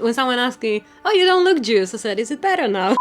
When someone asks me, oh, you don't look Jewish, I said, is it better now?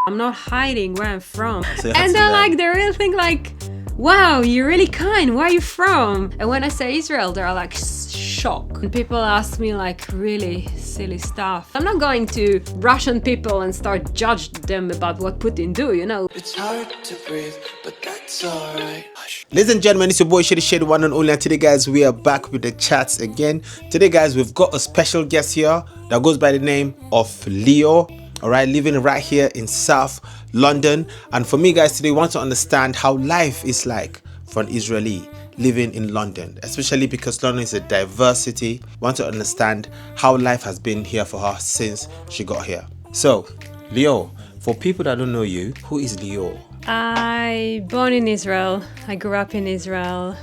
I'm not hiding where I'm from. So and they're like, they really think like, wow, you're really kind. Where are you from? And when I say Israel, they're like shocked. And people ask me like really silly stuff. I'm not going to Russian people and start judge them about what Putin do, you know. It's hard to breathe, but that's alright. Ladies and gentlemen, it's your boy Shady, one and only. And today, guys, we are back with the chats again. Today, guys, we've got a special guest here that goes by the name of Leo. All right, living right here in South London. And for me, guys, today, I want to understand how life is like for an Israeli living in London, especially because London is a diversity. I want to understand how life has been here for her since she got here. So, Leo, for people that don't know you, who is Leo? I born in Israel. I grew up in Israel.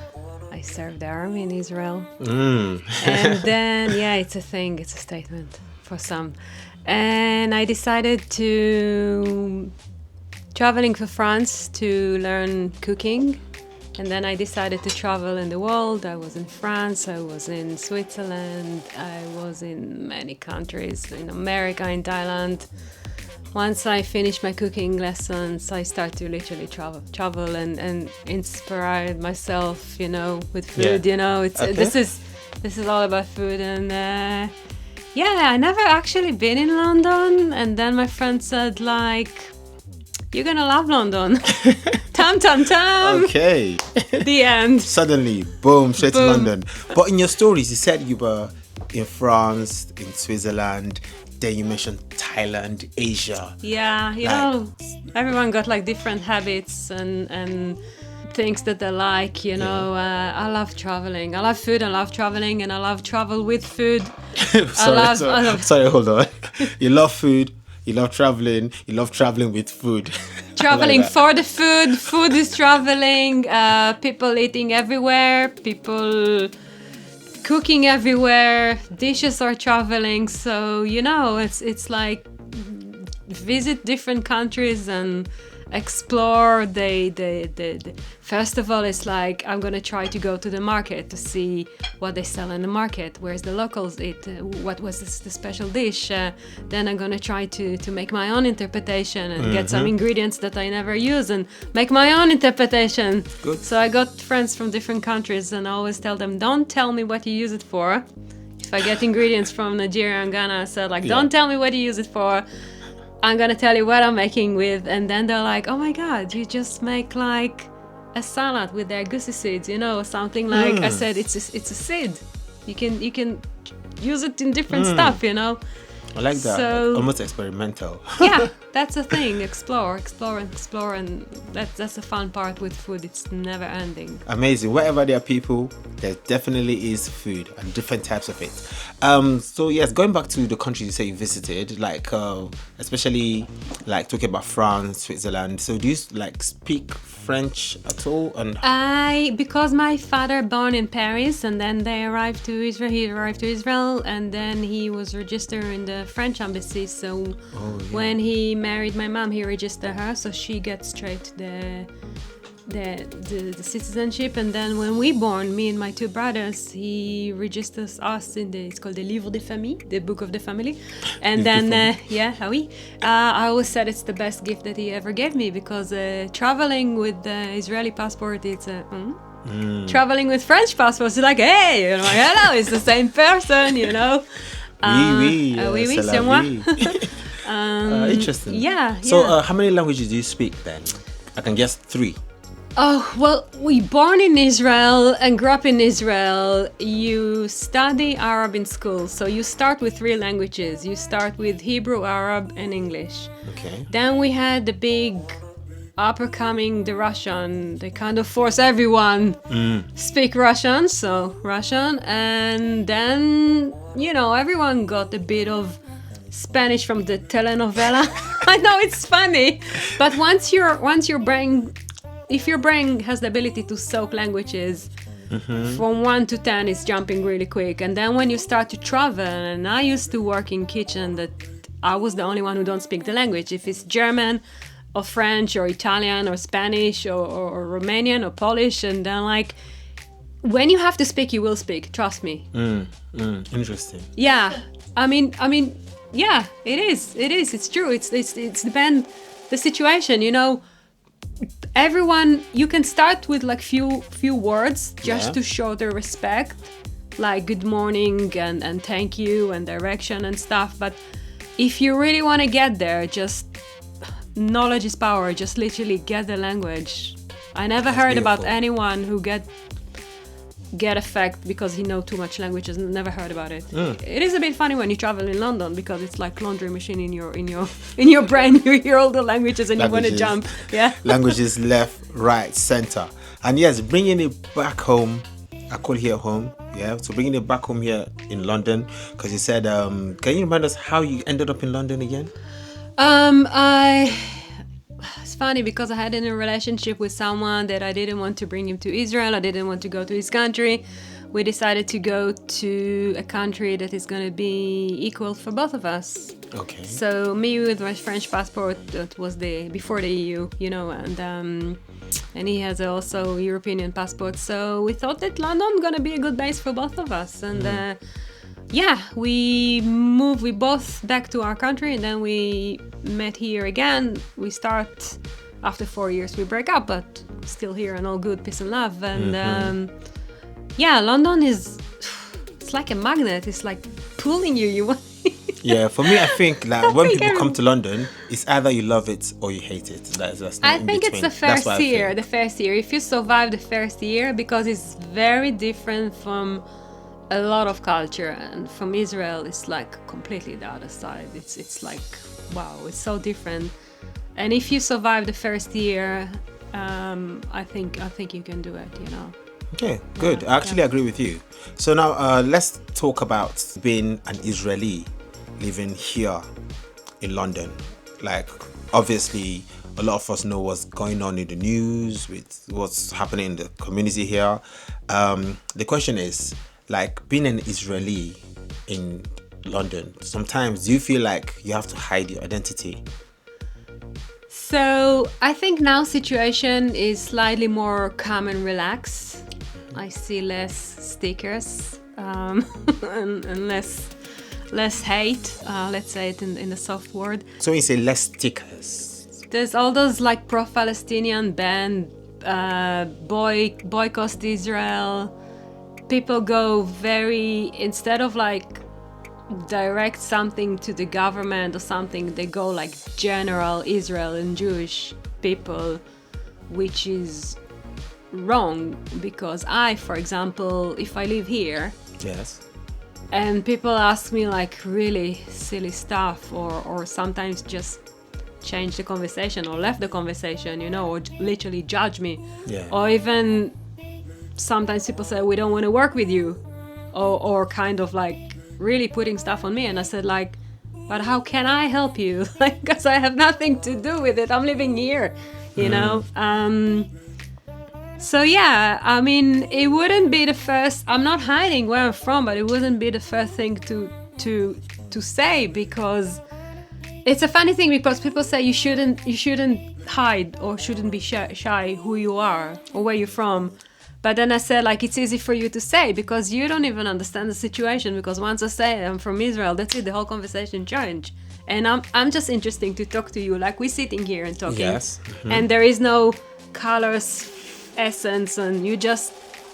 I served the army in Israel. And then, yeah, it's a thing. It's a statement for some. And I decided to traveling to France to learn cooking. And then I decided to travel in the world. I was in France, I was in Switzerland, I was in many countries, in America, in Thailand. Once I finished my cooking lessons, I started to literally travel and inspire myself, you know, with food, you know. It's Okay. This is all about food. And yeah, I never actually been in London. And then my friend said, like, you're gonna love London. Tam, tam, tam. Okay. The end. Suddenly, boom, straight to Boom. London. But in your stories, you said you were in France, in Switzerland, then you mentioned Thailand, Asia. Yeah, you Like- know, everyone got like different habits and things that they like, you know. I love traveling. I love food, I love traveling, and I love travel with food. Sorry, hold on. You love food, you love traveling with food. Traveling I like that. for the food is traveling, people eating everywhere, people cooking everywhere, dishes are traveling. So, you know, it's like visit different countries and explore the first of all, it's like I'm gonna try to go to the market to see what they sell in the market, where's the locals eat, what was the special dish. Then I'm gonna try to make my own interpretation and get some ingredients that I never use and make my own interpretation. Good. So I got friends from different countries and I always tell them, don't tell me what you use it for. If I get ingredients from Nigeria and Ghana, I said like, don't tell me what you use it for. I'm gonna tell you what I'm making with. And then they're like, oh my god, you just make like a salad with their goosey seeds, you know, something like. I said it's a seed. You can use it in different stuff, you know. I like that. So- Almost experimental. Yeah, that's the thing. Explore, and that's the fun part with food. It's never ending. Amazing. Wherever there are people, there definitely is food and different types of it. So yes, going back to the countries you say you visited, like especially like talking about France, Switzerland. So do you like speak French at all? And Because my father born in Paris and then they arrived to Israel. He arrived to Israel and then he was registered in the French embassy. So when he married my mom, he registered her, so she gets straight the citizenship. And then when we born, me and my two brothers, he registers us in it's called the Livre des Familles, the book of the family. And then I always said it's the best gift that he ever gave me, because traveling with the Israeli passport, it's traveling with French passports, it's like, hey, I'm like, hello, it's the same person, you know. oui, oui, c'est la c'est moi. vie. Interesting. Yeah. So how many languages do you speak then? I can guess 3. Oh, well, we born in Israel and grew up in Israel. You study Arab in school, so you start with 3 languages. You start with Hebrew, Arab, and English. Okay. Then we had the big uppercoming, the Russian. They kind of force everyone speak Russian, so Russian. And then, you know, everyone got a bit of Spanish from the telenovela. I know it's funny, but once your brain, if your brain has the ability to soak languages, from 1 to 10 it's jumping really quick. And then when you start to travel, and I used to work in kitchen that I was the only one who don't speak the language. If it's German or French or Italian or Spanish or Romanian or Polish, and then like when you have to speak, you will speak, trust me. Interesting. Yeah, Yeah, it is. It's true. It's depend the situation. Everyone, you can start with like few words just Yeah. to show the respect, like good morning and thank you and direction and stuff. But if you really want to get there, just knowledge is power. Just literally get the language. I never heard about beautiful. anyone who get affected because he know too much languages. Never heard about it. It is a bit funny when you travel in London because it's like laundry machine in your brain. You hear all the languages and you want to Languages. jump. Yeah. Languages left, right, center. And yes, bringing it back home, I call here home. Yeah, so bringing it back home here in London, because you said, can you remind us how you ended up in London again? It's funny because I had in a relationship with someone that I didn't want to bring him to Israel. I didn't want to go to his country. We decided to go to a country that is going to be equal for both of us. Okay. So me with my French passport, that was before the EU, and he has also European passport. So we thought that London gonna be a good base for both of us, and we moved. We both back to our country, and then we met here again. We start after 4 years. We break up, but still here and all good, peace and love. And London it's like a magnet. It's like pulling you. You want. Yeah, for me, I think like when people come to London, it's either you love it or you hate it. That's not I in think it's between. the That's first what I year. think. The first year. If you survive the first year, because it's very different from a lot of culture, and from Israel, it's like completely the other side. It's like wow, it's so different. And if you survive the first year, I think you can do it. Okay, good. I actually agree with you. So now let's talk about being an Israeli living here in London. Like, obviously, a lot of us know what's going on in the news with what's happening in the community here. The question is, like, being an Israeli in London, sometimes do you feel like you have to hide your identity? So I think now situation is slightly more calm and relaxed. I see less stickers and less hate. Let's say it in the soft word. So when you say less stickers, There's all those like pro-Palestinian band, boycott Israel. People go instead of like direct something to the government or something, they go like general Israel and Jewish people, which is wrong, because for example, if I live here yes, and people ask me like really silly stuff, or sometimes just change the conversation or left the conversation, or literally judge me, yeah, or even sometimes people say we don't want to work with you, or kind of like really putting stuff on me, and I said like, but how can I help you? Like, because I have nothing to do with it. I'm living here, So yeah, I mean, it wouldn't be the first. I'm not hiding where I'm from, but it wouldn't be the first thing to say, because it's a funny thing, because people say you shouldn't hide or shouldn't be shy who you are or where you're from. But then I said, like, it's easy for you to say because you don't even understand the situation. Because once I say I'm from Israel, that's it. The whole conversation changed. And I'm just interesting to talk to you. Like, we're sitting here and talking. yes, And there is no colors, essence, and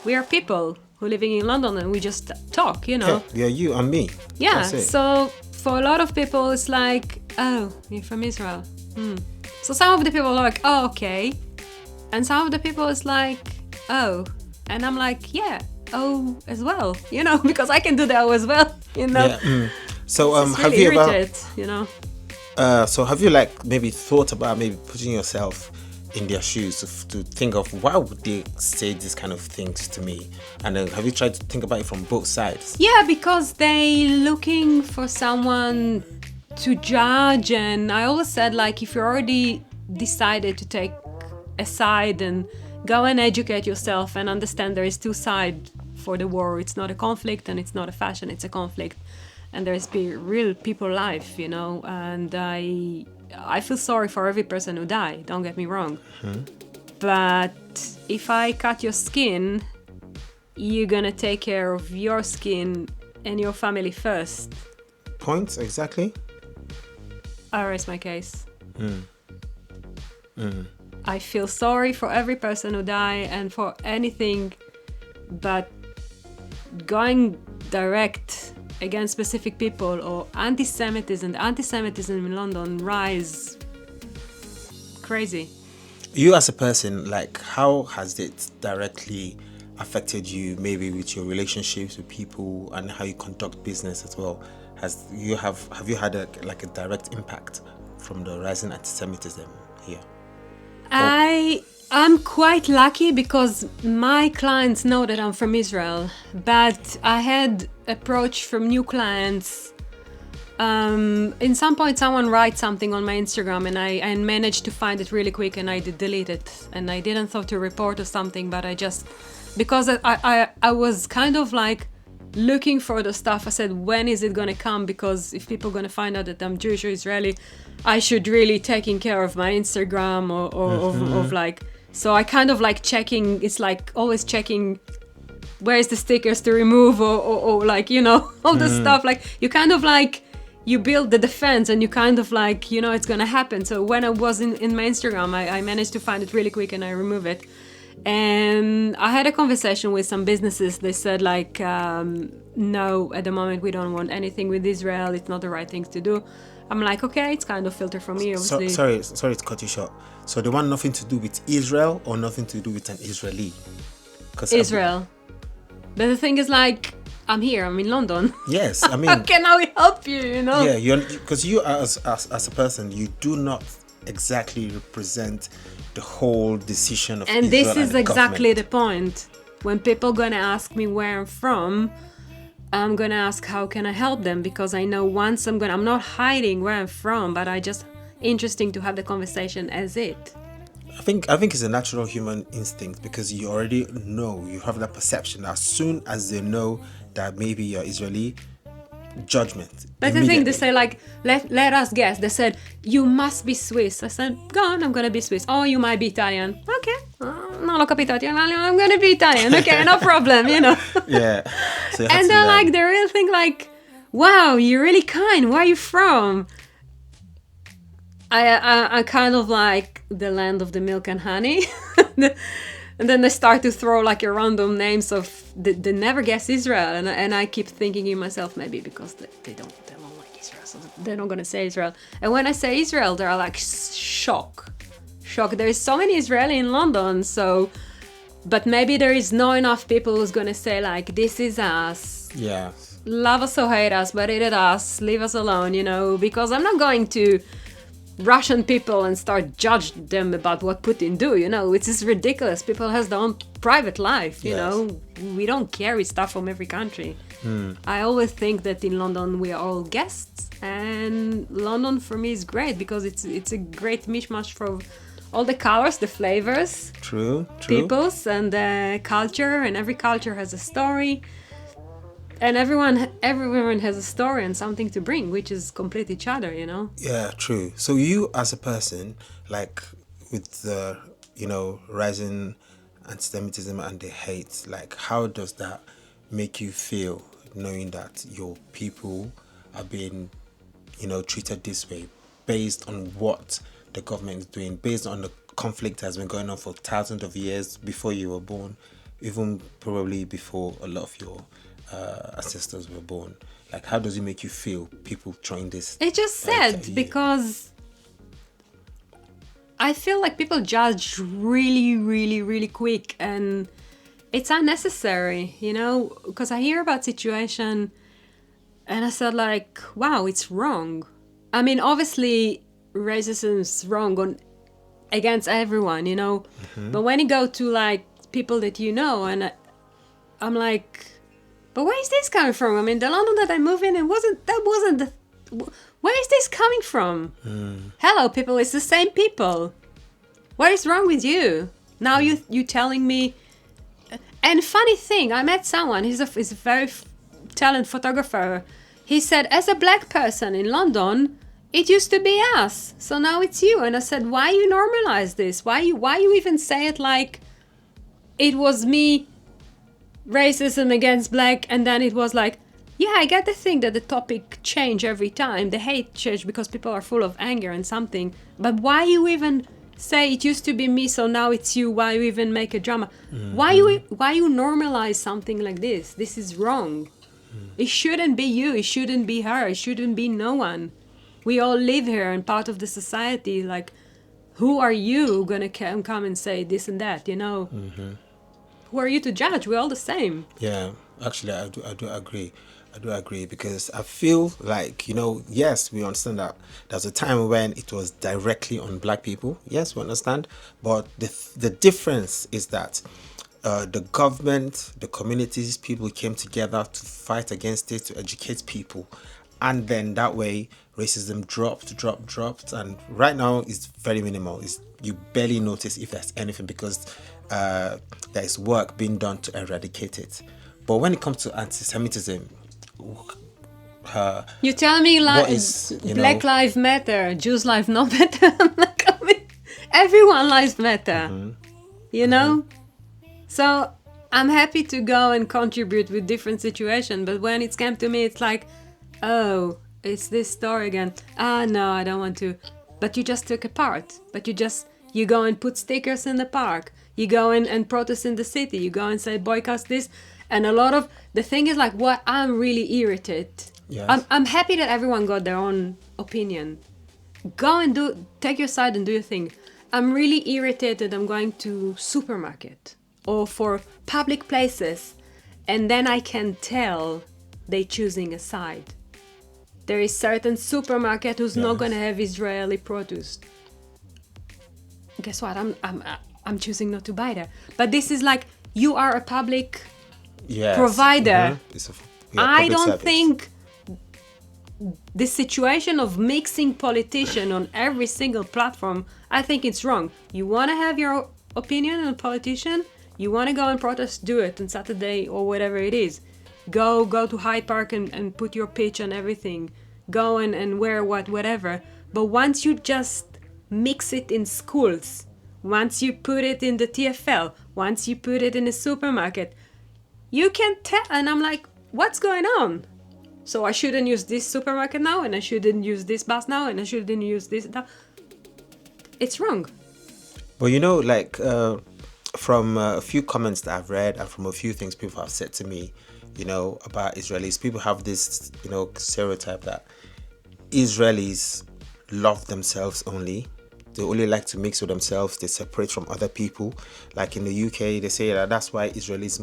we are people who are living in London, and we just talk, yeah, you and me. Yeah, That's it. so for a lot of people, it's like, oh, you're from Israel. So some of the people are like, oh, okay. And some of the people is like, oh. And I'm like, yeah, oh, as well, because I can do that as well, Yeah. So It's have really you ever? irritated, So have you like maybe thought about maybe putting yourself in their shoes to think of why would they say this kind of things to me, and then have you tried to think about it from both sides? Yeah, because they looking for someone to judge, and I always said, like, if you already decided to take a side, and go and educate yourself and understand there is two sides for the war. It's not a conflict, and it's not a fashion, it's a conflict, and there's real people life, and I feel sorry for every person who died, don't get me wrong. But if I cut your skin, you're gonna take care of your skin and your family first. point exactly? I rest my case. I feel sorry for every person who died and for anything, but going direct against specific people or anti-Semitism, the anti-Semitism in London rise crazy. You as a person, like, how has it directly affected you, maybe with your relationships with people and how you conduct business as well? Have you had a direct impact from the rising anti-Semitism here? I'm quite lucky because my clients know that I'm from Israel, but I had approach from new clients. In some point, someone writes something on my Instagram, and I managed to find it really quick, and I did delete it, and I didn't thought to report or something, but I just because I was kind of like looking for the stuff. I said, when is it gonna come? Because if people are gonna find out that I'm Jewish or Israeli, I should really taking care of my Instagram or of like. So I kind of like checking. It's like always checking where's the stickers to remove or like, you know, all the stuff. Like you kind of like you build the defense and you kind of like, you know, it's gonna happen. So when I was in my Instagram, I managed to find it really quick and I remove it. And I had a conversation with some businesses. They said like, no, at the moment we don't want anything with Israel. It's not the right thing to do. I'm like, okay, it's kind of filter for me, obviously. Sorry to cut you short. So they want nothing to do with Israel or nothing to do with an Israeli? Israel. But the thing is, like, I'm here. I'm in London. Yes, I mean, how can I help you? You know? Yeah, because you as a person, you do not exactly represent the whole decision of and Israel this is and the exactly government. the point. When people gonna ask me where I'm from, I'm gonna ask how can I help them, because I know once I'm not hiding where I'm from, but I just interesting to have the conversation as it. I think it's a natural human instinct, because you already know, you have that perception. As soon as they know that maybe you're Israeli, judgment. But the thing, they immediately. say like, let us guess. They said, you must be Swiss. I said, go on, I'm gonna be Swiss. Oh, you might be Italian. Okay, non ho capito italiano, I'm gonna be Italian. Okay, no problem, you know. Yeah. So you have And to they're learn. like, they really think like, wow, you're really kind. Where are you from? I kind of like the land of the milk and honey. And then they start to throw like a random names of they never guess Israel, and I keep thinking in myself, maybe because they don't like Israel, so they're not gonna say Israel. And when I say Israel, they're like shocked. There is so many Israeli in London, so but maybe there is not enough people who's gonna say like, this is us. Yeah. Love us or hate us, but hate us, leave us alone, you know, because I'm not going to Russian people and start judge them about what Putin do, you know. It's just ridiculous. People has their own private life, you know. We don't carry stuff from every country. I always think that in London we are all guests, and London for me is great because it's a great mishmash for all the colors, the flavors, True. peoples, and the culture, and every culture has a story. And everyone has a story and something to bring, which is complete each other, you know. Yeah, true. So you as a person, like with the, you know, rising anti-Semitism and the hate, like how does that make you feel, knowing that your people are being, you know, treated this way based on what the government is doing, based on the conflict that has been going on for thousands of years before you were born, even probably before a lot of your ancestors were born? Like, how does it make you feel, people trying this? It's just sad because I feel like people judge really, really, really quick, and it's unnecessary, you know, because I hear about situation and I said like, wow, it's wrong. I mean, obviously racism is wrong against everyone, you know, but when you go to like people that you know, and I'm like, but where is this coming from? I mean, the London that I moved in, where is this coming from? Hello, people, it's the same people. What is wrong with you? Now you telling me. And funny thing, I met someone, he's a very talented photographer. He said, as a black person in London, it used to be us, so now it's you. And I said, why you normalize this? Why you even say it like it was me, racism against black, and then it was like, Yeah, I get the thing that the topic change every time. The hate change because people are full of anger and something. But why you even say it used to be me, so now it's you? Why you even make a drama? Why you normalize something like this? This is wrong. It shouldn't be you. It shouldn't be her. It shouldn't be no one. We all live here and part of the society. Like, who are you gonna come and say this and that? You know, who are you to judge? We're all the same. Yeah, actually, I do agree. I do agree because I feel like, yes, we understand that there's a time when it was directly on black people. Yes, we understand. But the difference is that the government, the communities, people came together to fight against it, to educate people. And then that way, racism dropped. And right now, it's very minimal. You barely notice if there's anything because there is work being done to eradicate it. But when it comes to anti-Semitism, You tell me what like is, Black Lives Matter, Jews' life not matter. I'm like, I mean, everyone lives matter. You know? So I'm happy to go and contribute with different situations, but when it's come to me, it's like, oh, it's this story again. Ah, no, I don't want to. But you just took a part. But you go and put stickers in the park. You go and protest in the city. You go and say boycott this. And a lot of the thing is like, what I'm really irritated. Yes. I'm happy that everyone got their own opinion. Go and take your side and do your thing. I'm really irritated. I'm going to supermarket or for public places, and then I can tell they choosing a side. There is certain supermarket who's not Yes. gonna have Israeli produce. Guess what? I'm choosing not to buy there. But this is like, you are a public Yes. provider. It's I public don't service. think the situation of mixing politician on every single platform, I think it's wrong. You want to have your opinion on a politician, you want to go and protest, do it on Saturday or whatever it is. Go to Hyde Park and put your pitch and everything. Go and wear whatever. But once you just mix it in schools, once you put it in the TFL, once you put it in a supermarket, you can tell. And I'm like, what's going on? So I shouldn't use this supermarket now, and I shouldn't use this bus now, and I shouldn't use this now. It's wrong. But from a few comments that I've read and from a few things people have said to me, about Israelis, people have this, stereotype that Israelis love themselves only. They only like to mix with themselves. They separate from other people. Like in the UK, they say that that's why Israelis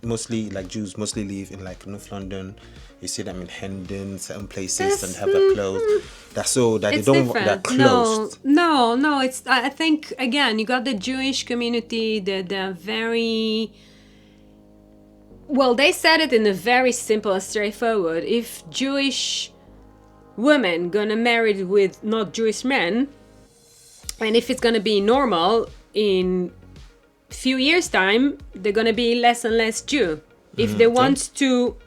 mostly, like Jews, mostly live in like North London. You see them in Hendon, certain places, and have their clothes. That's so that It's they don't different. they're closed. No. It's, I think, again, you got the Jewish community. They're very, well, they said it in a very simple and straightforward. If Jewish women gonna marry with not Jewish men, and if it's gonna be normal in few years time, they're gonna be less and less Jew. If they want to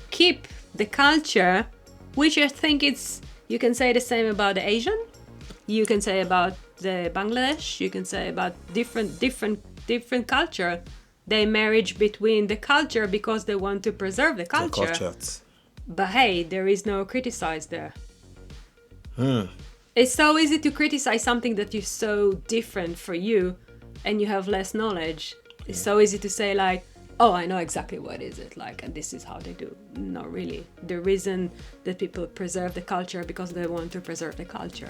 keep the culture, which I think you can say the same about the Asian, you can say about the Bangladesh, you can say about different culture. They marriage between the culture because they want to preserve the culture. But hey, there is no criticize there. It's so easy to criticize something that is so different for you and you have less knowledge. It's so easy to say like, oh, I know exactly what is it like and this is how they do. Not really. The reason that people preserve the culture because they want to preserve the culture.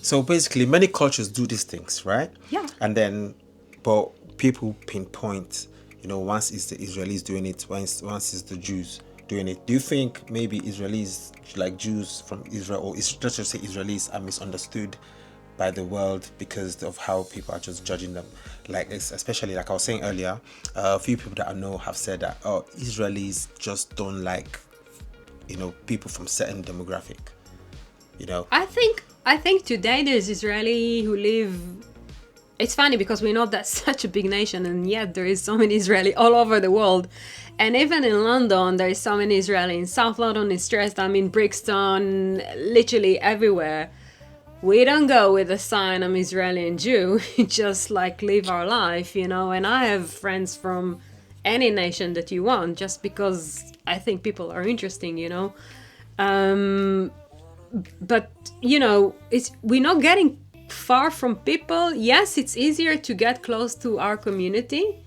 So basically, many cultures do these things, right? Yeah. And then, but people pinpoint, once it's the Israelis doing it, once it's the Jews doing it. Do you think maybe Israelis, like Jews from Israel, or let's just say Israelis, are misunderstood by the world because of how people are just judging them? Like, especially like I was saying earlier, a few people that I know have said that, oh, Israelis just don't like, people from certain demographic, I think today there's Israeli who live. It's funny because we're not that such a big nation, and yet there is so many Israeli all over the world. And even in London, there is so many Israeli. In South London, in Streatham, in Brixton, literally everywhere. We don't go with a sign, I'm Israeli and Jew. We just like live our life, And I have friends from any nation that you want, just because I think people are interesting, you know. But you know, we're not getting far from people. Yes, it's easier to get close to our community,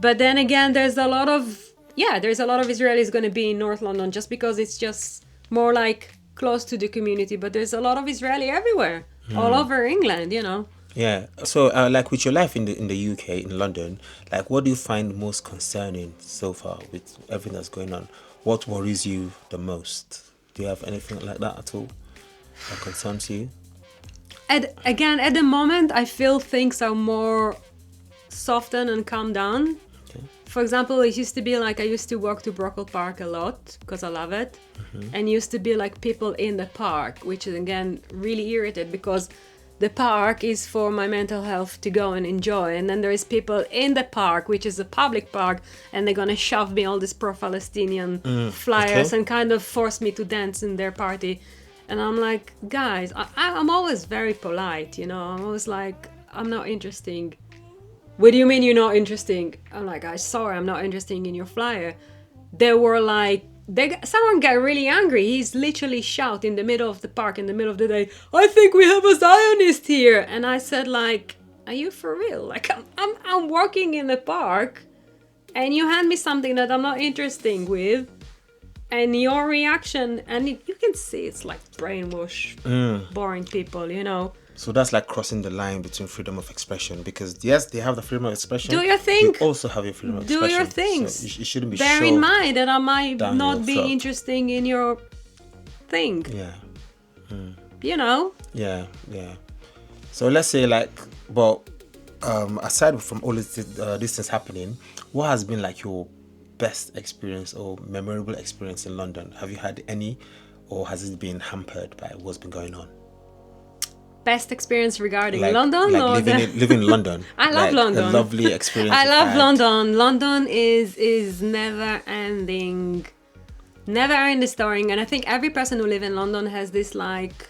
but then again, there's a lot of Israelis going to be in North London just because it's just more like close to the community. But there's a lot of Israeli everywhere, all over England, you know. Yeah. So, like with your life in the UK, in London, like what do you find most concerning so far with everything that's going on? What worries you the most? Do you have anything like that at all that concerns you? At the moment, I feel things are more softened and calm down. Okay. For example, it used to be like I used to walk to Brockle Park a lot because I love it, and used to be like people in the park, which is again really irritated because the park is for my mental health to go and enjoy, and then there is people in the park, which is a public park, and they're gonna shove me all these pro-Palestinian flyers okay. and kind of force me to dance in their party. And I'm like, guys, I'm always very polite, you know. I'm always like, I'm not interesting. What do you mean you're not interesting? I'm like, I'm sorry, I'm not interested in your flyer. They were like, someone got really angry. He's literally shout in the middle of the park in the middle of the day, I think we have a Zionist here. And I said, like, are you for real? Like, I'm working in the park and you hand me something that I'm not interested with. And your reaction, and you can see it's like brainwash, boring people, you know. So that's like crossing the line between freedom of expression, because yes, they have the freedom of expression. Do your thing. You also have your freedom of Do expression. your things. So you shouldn't be Bear in shoved mind that I might down not your be throat. interested in your thing. Yeah. You know. Yeah. So let's say aside from all these things happening, what has been like your best experience or memorable experience in London? Have you had any, or has it been hampered by what's been going on? Best experience regarding Like, London, like or living in London. I love London. A lovely experience. I you've love had. London. London is never ending story, and I think every person who lives in London has this like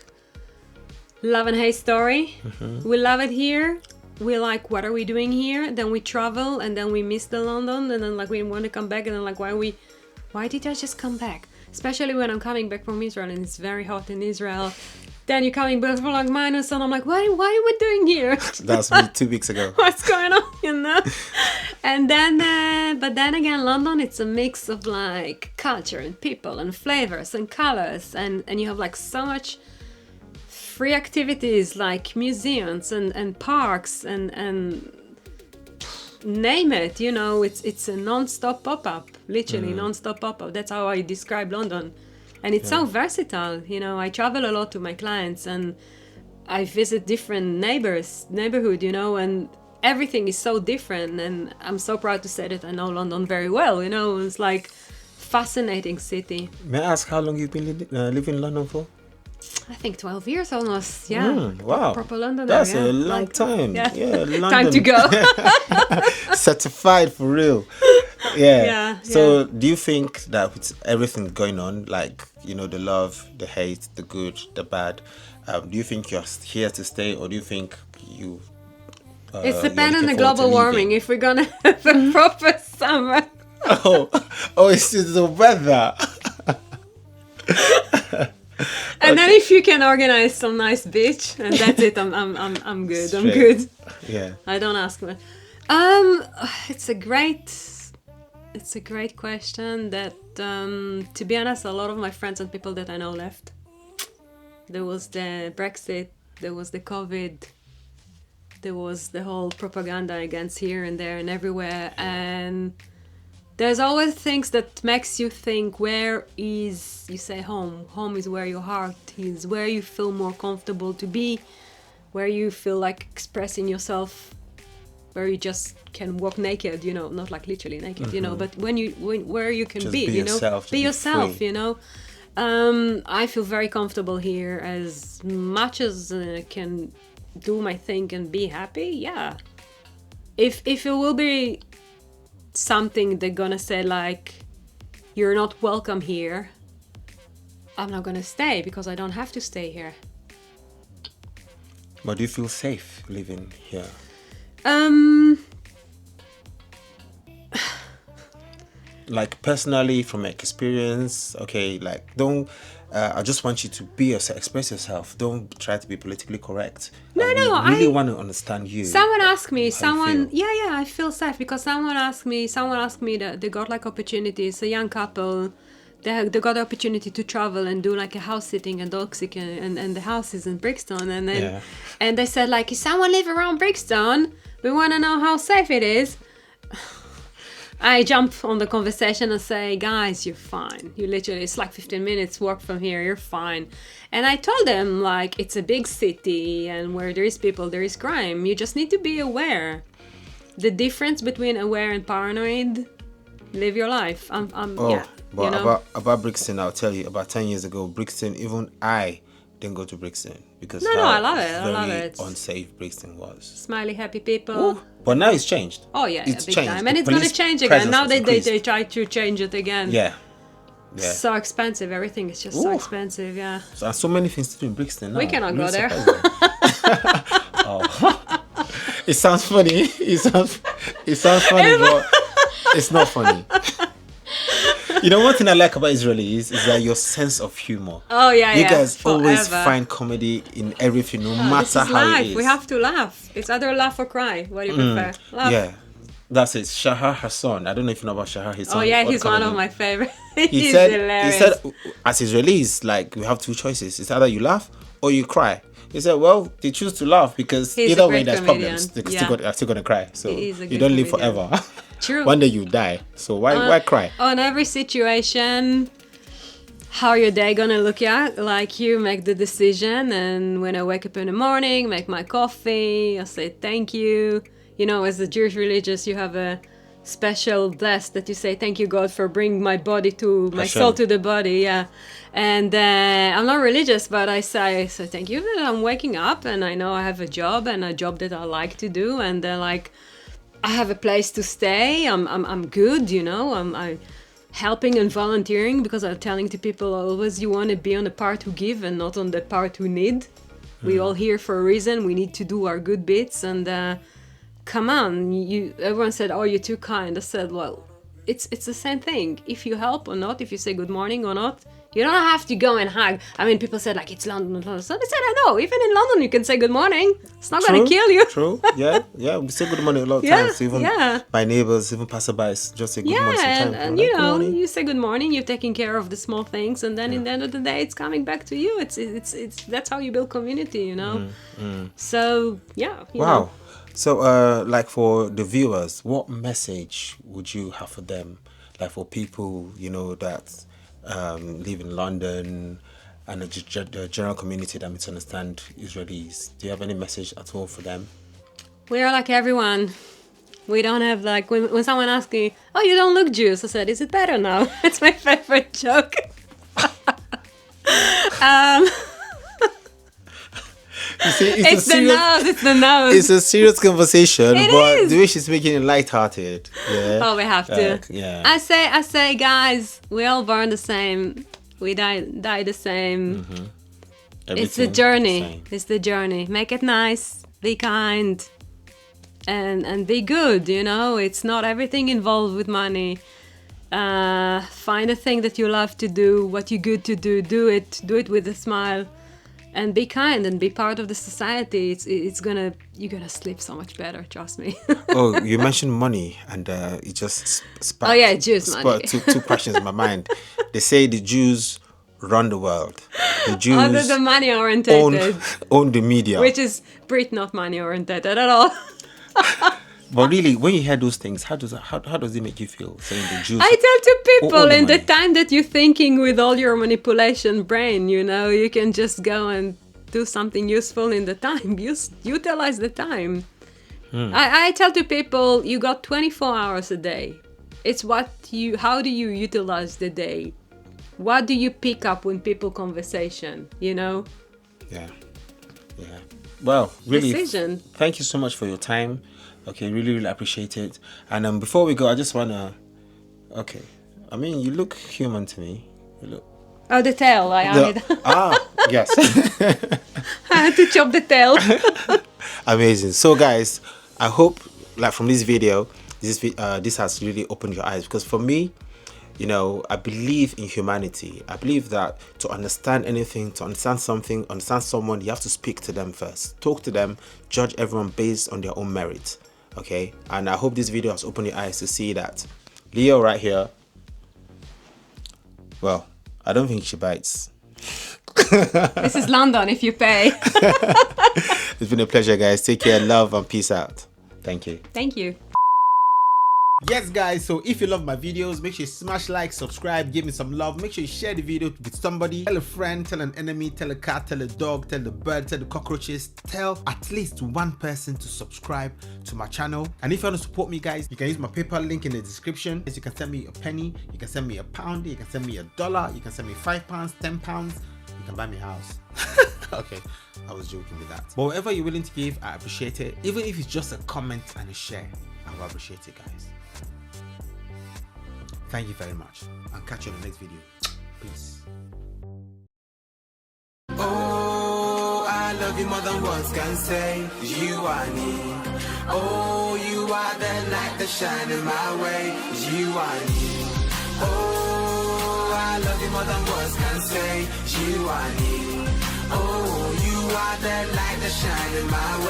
love and hate story. We love it here. We like, what are we doing here? Then we travel, and then we miss the London, and then like we want to come back, and then like why did I just come back? Especially when I'm coming back from Israel and it's very hot in Israel. Then you're coming back from like minus, and I'm like, what are we doing here? That's me 2 weeks ago. What's going on, you know? And then, but then again, London, it's a mix of like culture and people and flavors and colors, and you have like so much free activities like museums and parks and name it, you know. It's a non-stop pop-up, literally non-stop pop-up. That's how I describe London. And it's so versatile, you know. I travel a lot to my clients and I visit different neighborhood, you know, and everything is so different. And I'm so proud to say that I know London very well, you know. It's like fascinating city. May I ask how long you've been living in London for? I think 12 years almost, yeah. Wow. Proper London. That's area. a long Like, time. yeah. London. Time to go. Certified for real. Yeah. Yeah, So do you think that with everything going on, like, you know, the love, the hate, the good, the bad, do you think you're here to stay, or do you think you... It's you're depending on looking the forward to global warming. leaving? If we're gonna have a proper summer. It's the weather. And then if you can organize some nice beach, and that's it, I'm good. I'm Straight. good. Yeah. I don't ask much. It's a great question. That to be honest, a lot of my friends and people that I know left. There was the Brexit. There was the COVID. There was the whole propaganda against here and there and everywhere, and there's always things that makes you think, where is, you say home. Home is where your heart is, where you feel more comfortable to be, where you feel like expressing yourself, where you just can walk naked, you know, not like literally naked, you know, but where you can Just be, be you know, yourself, to be be yourself, free. you know. I feel very comfortable here, as much as I can do my thing and be happy. Yeah. If it will be something they're gonna say like, you're not welcome here, I'm not gonna stay, because I don't have to stay here. But do you feel safe living here? like personally from experience, okay, like don't I just want you to be yourself, express yourself. Don't try to be politically correct. No, We no, really I. want to understand you. Someone asked me, how you feel. yeah, I feel safe because someone asked me that they got like opportunities, a young couple, they got the opportunity to travel and do like a house sitting and dog sitting and the house is in Brixton and then, Yeah. and they said like, if someone live around Brixton, we want to know how safe it is. I jump on the conversation and say, guys, you're fine. You literally, it's like 15 minutes walk from here. You're fine. And I told them, like, it's a big city and where there is people, there is crime. You just need to be aware. The difference between aware and paranoid, live your life. Yeah. But You know? about Brixton, I'll tell you, about 10 years ago, Brixton, even I didn't go to Brixton because No, how I love it. I love very it. unsafe Brixton was. Smiley, happy people. But now it's changed. Oh, yeah, It's big changed. time. The And it's going to police change again. presence Now has they increased. try to change it again. Yeah. Yeah. So expensive. Everything is just so Ooh. expensive. Yeah. So many things to do in Brixton now. We cannot Really go there. surprising. It sounds funny. It sounds funny, but it's not funny. You know, one thing I like about Israelis is that your sense of humor. Oh, yeah, You yeah. guys always Forever. find comedy in everything, no This matter is how life. it is. We have to laugh. It's either laugh or cry. What do you prefer? Laugh. Yeah, that's it. Shahar Hassan. I don't know if you know about Shahar Hassan. Oh yeah, what he's one comedy. of my favorite. He He's said, hilarious. he said, as Israelis, like we have two choices. It's either you laugh or you cry. He said, well, they choose to laugh because He's either a way great there's comedian. problems. They're Yeah. still gonna cry. So He is a you good don't live comedian. forever. True. One day you die. So why cry? On every situation, how your day gonna look at? Like you make the decision, and when I wake up in the morning, make my coffee, I say thank you. You know, as a Jewish religious, you have a special bless that you say thank you God for bringing my body to my Hashem. soul to the body. Yeah. And I'm not religious, but I say thank you that I'm waking up and I know I have a job and a job that I like to do, and like I have a place to stay. I'm good, you know. I'm helping and volunteering because I'm telling to people always you want to be on the part who give and not on the part who need. We all here for a reason. We need to do our good bits and come on. Everyone said, "Oh, you're too kind." I said, "Well, it's the same thing. If you help or not, if you say good morning or not, you don't have to go and hug." I mean, people said like it's London. So they said, "I know. Even in London, you can say good morning. It's not gonna kill you." True. Yeah. We say good morning a lot of Yeah, times. Even yeah. my neighbors, even passerbys, just say good morning Yeah, sometimes. and I'm you like, "Good know, morning." you say good morning. You're taking care of the small things, and then in the end of the day, it's coming back to you. It's that's how you build community, you know. So yeah. You Wow. know. So, like for the viewers, what message would you have for them? Like for people, you know, that live in London and the general community that misunderstand Israelis. Do you have any message at all for them? We are like everyone. We don't have like when someone asks me, "Oh, you don't look Jewish," I said, "Is it better now?" It's my favorite joke. You see, It's the nose. It's the nose. It's a serious conversation, It but is. the way she's making it lighthearted. Yeah. Oh, we have to. Yeah. I say, guys, we all born the same. We die the same. It's the Everything journey. same. It's the journey. Make it nice. Be kind. And be good. You know, it's not everything involved with money. Find a thing that you love to do. What you're good to do. Do it. Do it with a smile. And be kind and be part of the society. You're gonna sleep so much better. Trust me. Oh, you mentioned money, and it just sparked. Oh, yeah, Jews money. Two questions in my mind. They say the Jews run the world. The Jews Other than money orientated, own the media. which is Brit not money orientated at all. But really, when you hear those things, how does it make you feel? Saying the Jews. I tell to all people the in the money. time that you're thinking with all your manipulation brain, you know, you can just go and do something useful in the time. Utilize the time. I tell to people, you got 24 hours a day. It's how do you utilize the day? What do you pick up when people conversation, you know? Yeah. Well, really, Decision. thank you so much for your time. Okay, really appreciate it. And before we go, I just wanna. Okay, I mean, you look human to me. You look. Oh, the tail. I Yes. I had to chop the tail. Amazing. So, guys, I hope like from this video, this has really opened your eyes, because for me, You know, I believe in humanity. I believe that to understand anything, to understand something, understand someone, you have to speak to them first. Talk to them, judge everyone based on their own merit. Okay? And I hope this video has opened your eyes to see that Leo right here, well, I don't think she bites. This is London if you pay. It's been a pleasure, guys. Take care, love, and peace out. Thank you. Thank you. Yes, guys, so if you love my videos, make sure you smash like, subscribe, give me some love. Make sure you share the video with somebody. Tell a friend, tell an enemy, tell a cat, tell a dog, tell the bird, tell the cockroaches. Tell at least one person to subscribe to my channel. And if you want to support me, guys, you can use my PayPal link in the description. You can send me a penny, you can send me a pound, you can send me $1, you can send me £5, £10. You can buy me a house. Okay, I was joking with that. But whatever you're willing to give, I appreciate it. Even if it's just a comment and a share, I will appreciate it, guys. Thank you very much. I'll catch you in the next video. Peace. Oh, I love you more than words can say. You are me. Oh, you are the light that shine in my way. You are me. Oh, I love you more than words can say. You are me. Oh, you are the light that shine in my way.